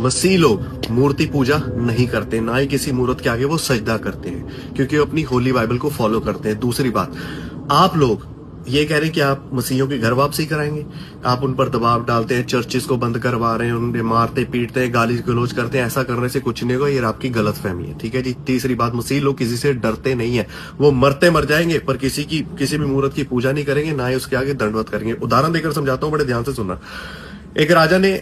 मसीह लोग मूर्ति पूजा नहीं करते, ना ही किसी मूर्त के आगे वो सजदा करते हैं, क्योंकि वो अपनी होली बाइबल को फॉलो करते हैं। दूसरी बात, आप लोग ये कह रहे हैं कि आप मसीहियों की घर वापसी कराएंगे, आप उन पर दबाव डालते हैं, चर्चिस को बंद करवा रहे हैं, उन्हें मारते पीटते हैं, गाली गलौज करते हैं। ऐसा करने से कुछ नहीं होगा, ये आपकी गलत फहमी है, ठीक है जी। तीसरी बात, मसीह लोग किसी से डरते नहीं है, वो मरते मर जाएंगे पर किसी भी मूर्त की पूजा नहीं करेंगे, ना ही उसके आगे दंडवत करेंगे। उदाहरण देकर समझाता हूँ, बड़े ध्यान से सुनना। एक राजा ने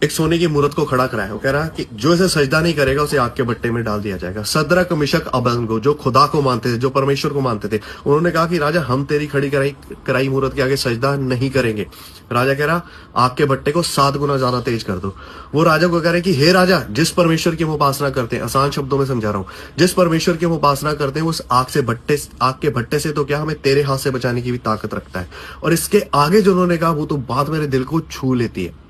एक सोने की मूर्त को खड़ा कराया, वो कह रहा कि जो इसे सजदा नहीं करेगा उसे आग के भट्टे में डाल दिया जाएगा। सदरक मिशक अबेदनगो जो खुदा को मानते थे, जो परमेश्वर को मानते थे, उन्होंने कहा कि राजा हम तेरी खड़ी कराई मूर्त के आगे सजदा नहीं करेंगे। राजा कह रहा आग के भट्टे को 7 गुना ज्यादा तेज कर दो। वो राजा को कह रहे कि हे राजा, जिस परमेश्वर की हम उपासना करते हैं, आसान शब्दों में समझा रहा हूं, जिस परमेश्वर की हम उपासना करते हैं उस आग के भट्टे से तो क्या हमें तेरे हाथ से बचाने की भी ताकत रखता है। और इसके आगे जो उन्होंने कहा वो तो बात मेरे दिल को छू लेती है,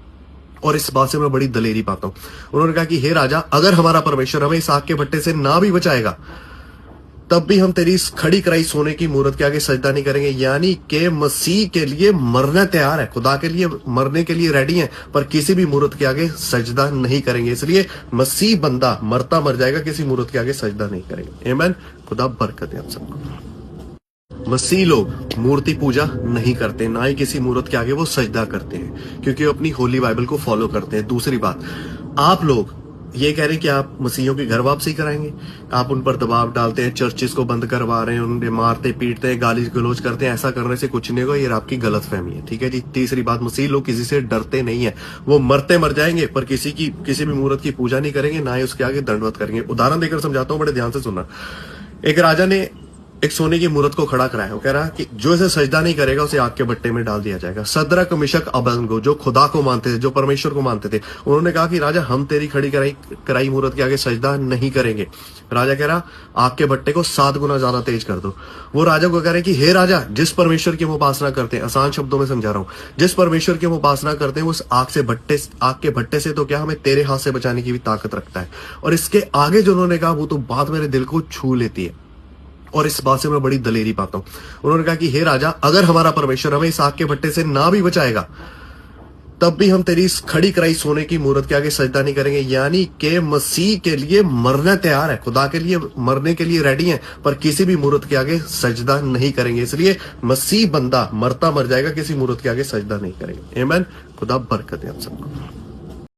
और इस बात से मैं बड़ी दलेरी पाता हूं। उन्होंने कहा कि हे राजा, अगर हमारा परमेश्वर हमें इस आग के भट्टे से ना भी बचाएगा तब भी हम तेरी इस खड़ी कराई सोने की मूर्त के आगे सजदा नहीं करेंगे। यानी कि मसीह के लिए मरना तैयार है, खुदा के लिए मरने के लिए रेडी है, पर किसी भी मूर्त के आगे सजदा नहीं करेंगे। इसलिए मसीह बंदा मरता मर जाएगा, किसी मूर्त के आगे सजदा नहीं करेंगे। आमीन। खुदा बरकत दे आप सबको। मसीह लोग मूर्ति पूजा नहीं करते, ना ही किसी मूर्त के आगे वो सजदा करते हैं, क्योंकि वो अपनी होली बाइबल को फॉलो करते हैं। दूसरी बात, आप लोग ये कह रहे हैं कि आप मसीहियों की घर वापसी कराएंगे, आप उन पर दबाव डालते हैं, चर्चिस को बंद करवा रहे हैं, उन्हें मारते पीटते हैं, गाली गलौज करते हैं। ऐसा करने से कुछ नहीं होगा, ये आपकी गलत फहमी है, ठीक है जी। तीसरी बात, मसीह लोग किसी से डरते नहीं है, वो मरते मर जाएंगे पर किसी भी मूर्त की पूजा नहीं करेंगे, ना ही उसके आगे दंडवत करेंगे। उदाहरण देकर समझाता हूँ, बड़े ध्यान से सुनना। एक राजा ने एक सोने की मूर्त को खड़ा कराया, वो कह रहा कि जो इसे सजदा नहीं करेगा उसे आग के भट्टे में डाल दिया जाएगा। सदरक मिशक अबेदनगो जो खुदा को मानते थे, जो परमेश्वर को मानते थे, उन्होंने कहा कि राजा हम तेरी खड़ी कराई मूर्त के आगे सजदा नहीं करेंगे। राजा कह रहा आग के भट्टे को 7 गुना ज्यादा तेज कर दो। वो राजा को कह रहे कि हे राजा, जिस परमेश्वर की हम उपासना करते हैं, आसान शब्दों में समझा रहा हूं, जिस परमेश्वर की हम उपासना करते हैं उस आग के भट्टे से तो क्या हमें तेरे हाथ से बचाने की भी ताकत रखता है। और इसके आगे जो उन्होंने कहा वो तो बात मेरे दिल को छू लेती है, और इस बात से मैं बड़ी दलेरी पाता हूं। उन्होंने कहा कि हे राजा, अगर हमारा परमेश्वर हमें इस आग के भट्टे से ना भी बचाएगा तब भी हम तेरी इस खड़ी कराई सोने की मूर्त के आगे सजदा नहीं करेंगे। यानी कि मसीह के लिए मरना तैयार है, खुदा के लिए मरने के लिए रेडी है, पर किसी भी मूर्त के आगे सजदा नहीं करेंगे। इसलिए मसीह बंदा मरता मर जाएगा, किसी मूर्त के आगे सजदा नहीं करेंगे। आमीन। खुदा बरकत दे आप सबको।